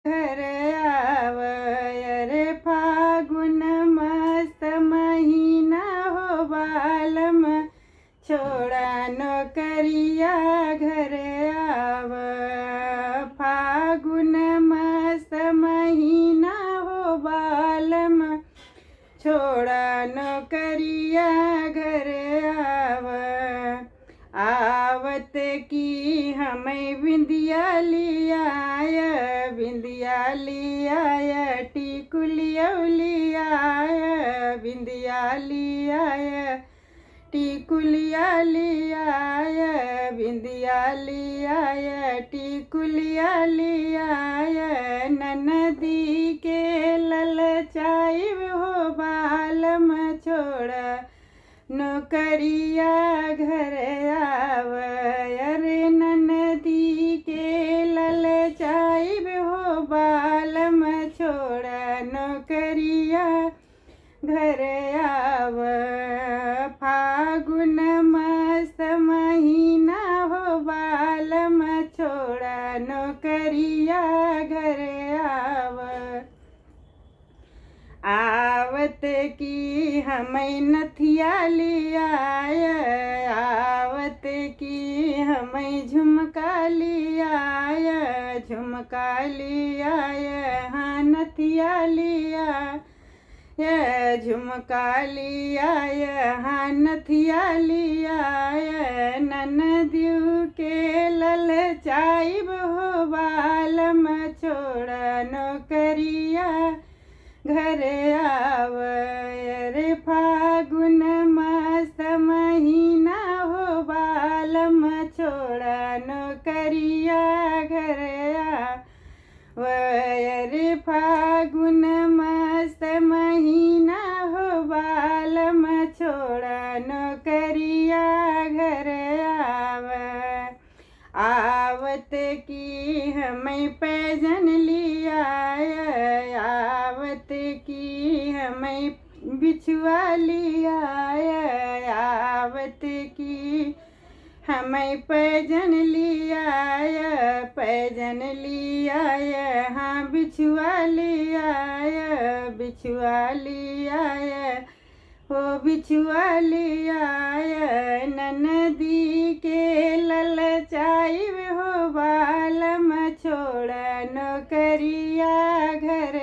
घर आव रे फागुन मस्त महीना हो बालम छोड़ा नौकरिया घर आव। फागुन मस्त महीना हो बालम छोड़ा नौकरिया घर आव। आवत की हमें बिंदिया लियाय बिंदिया लियाय टिकुलिया लियाय बिंदिया लियाय टिकुलिया लियाय बिंदिया लियाय टिकुलिया लियाय। ननदी के ललचाई हो बालम छोड़ा नौकरिया घर आव। अरे ननदी के ललचाई हो बालम छोड़ा नौकरिया घर आव। फागुन मस्त महीना हो बालम छोड़ा नौकरिया घर आव। आवत की हमें नथिया लियाय आवत की हमें झुमका लियाय झुमका लियाय हाँ नथिया लिया झुमका लियाय हाँ नथिया लियाय। ननदियों के ललचाइब हो बालम छोड़ा नौकरिया घर आव। रे फागुन मस्त महीना हो बालम छोड़ा नौकरिया घर आव। रे फागुन मस्त महीना हो बालम छोड़ा नौकरिया घर आव। आवत की हमें पैजन लियाय आवत की हमें बिछुआ लियाय आवत की हमें पैजन लियाय पैजन लियाय हाँ बिछुआ लियाय बिछुआ लियाय हो बिछुआ लियाय। ननदी के ललचाई हो बालम छोड़ा नौकरिया घर